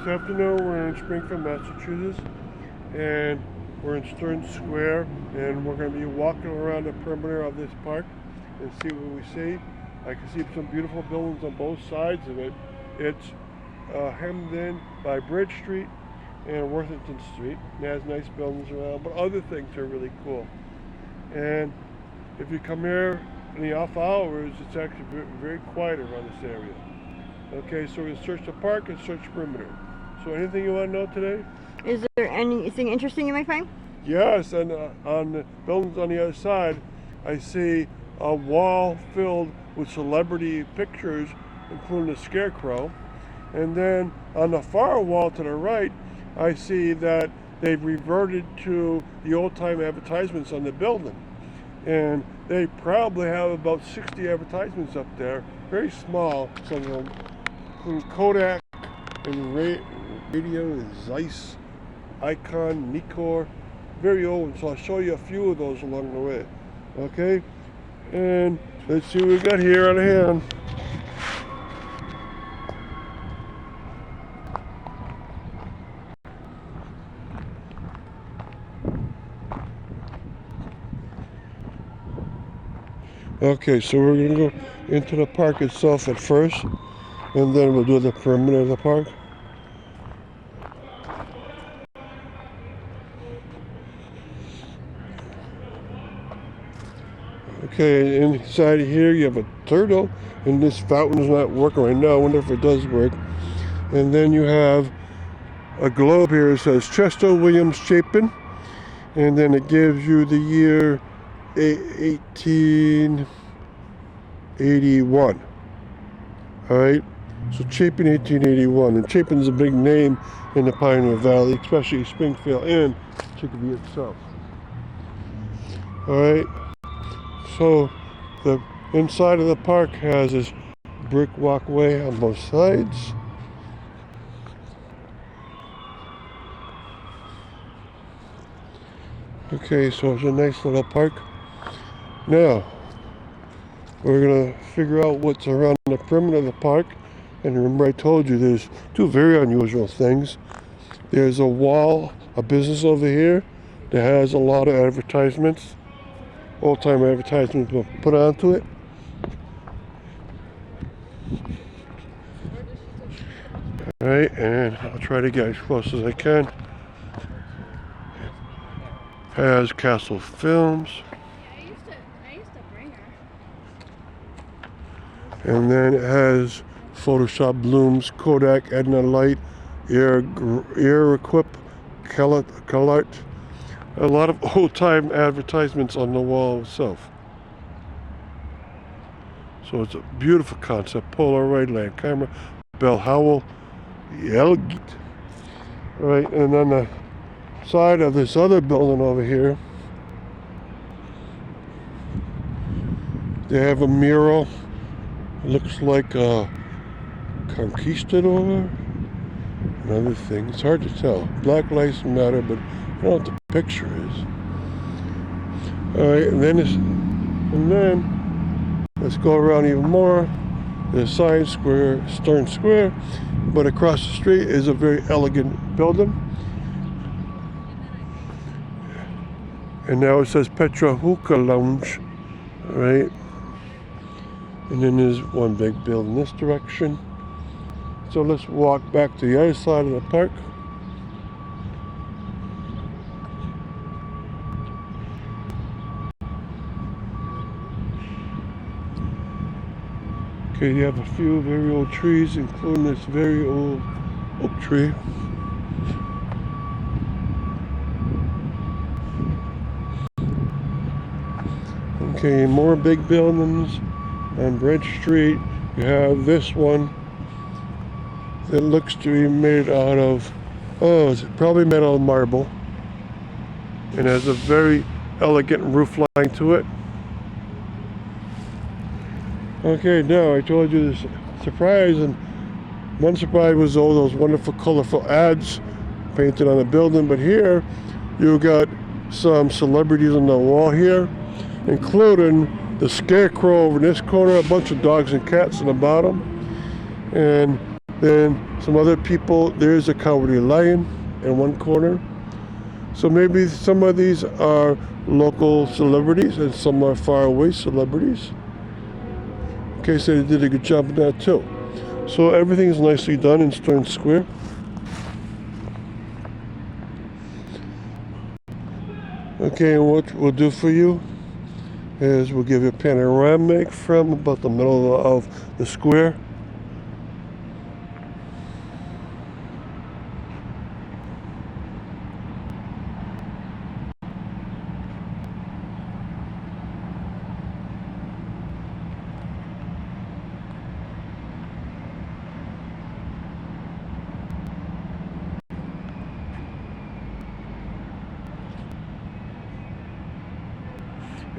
afternoon we're in Springfield, Massachusetts, and we're in Stearns Square, and we're going to be walking around the perimeter of this park and see what we see. I can see some beautiful buildings on both sides of it. It's hemmed in by Bridge Street and Worthington Street. It has nice buildings around, but other things are really cool. And if you come here in the off hours, it's actually very quiet around this area. Okay, so we're going to search the park and search perimeter. So anything you want to know today? Is there anything interesting you might find? Yes, and on the buildings on the other side, I see a wall filled with celebrity pictures, including the Scarecrow. And then on the far wall to the right, I see that they've reverted to the old-time advertisements on the building. And they probably have about 60 advertisements up there, very small, some of them, including Kodak and Radio and Zeiss, Icon, Nikkor, very old. So I'll show you a few of those along the way. Okay, and let's see what we got here on hand. Okay, so we're going to go into the park itself at first, and then we'll do the perimeter of the park. Okay, inside here you have a turtle, and this fountain is not working right now. I wonder if it does work. And then you have a globe here that says Chester Williams Chapin, and then it gives you the year 1881. All right, so Chapin 1881, and Chapin's a big name in the Pioneer Valley, especially Springfield and Chicopee itself. All right, so the inside of the park has this brick walkway on both sides. Okay, so it's a nice little park. Now, we're going to figure out what's around the perimeter of the park. And remember I told you there's two very unusual things. There's a wall, a business over here that has a lot of advertisements, old-time advertisements put onto it. Alright, and I'll try to get as close as I can. Has Castle Films. I used to bring her. And then it has Photoshop Blooms, Kodak, Edna Light, Air Equip, Colart. A lot of old-time advertisements on the wall itself. So it's a beautiful concept. Polaroid, Land Camera, Bell Howell, Elgit. All right, and then the side of this other building over here, they have a mural. It looks like a conquistador. Another thing, it's hard to tell. Black Lives Matter, but I don't know what the picture is. All right, and then let's go around even more. The Science Square, Stearns Square, but across the street is a very elegant building. And now it says Petra Hookah Lounge, right? And then there's one big building in this direction. So let's walk back to the other side of the park. Okay, you have a few very old trees, including this very old oak tree. Okay, more big buildings on Bridge Street. You have this one that looks to be made out of, it's probably made out of marble, and has a very elegant roof line to it. Okay, now I told you this surprise, and one surprise was all those wonderful colorful ads painted on the building, but here you got some celebrities on the wall here, including the Scarecrow over in this corner, a bunch of dogs and cats on the bottom, and Then some other people, there's a cowardly lion in one corner. So maybe some of these are local celebrities and some are far away celebrities. Okay, so they did a good job of that too. So everything's nicely done in Stearns Square. Okay, and what we'll do for you is we'll give you a panoramic from about the middle of the square.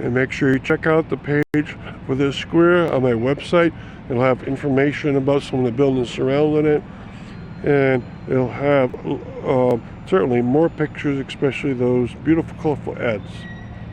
And make sure you check out the page for this square on my website. It'll have information about some of the buildings surrounding it. And it'll have certainly more pictures, especially those beautiful, colorful ads.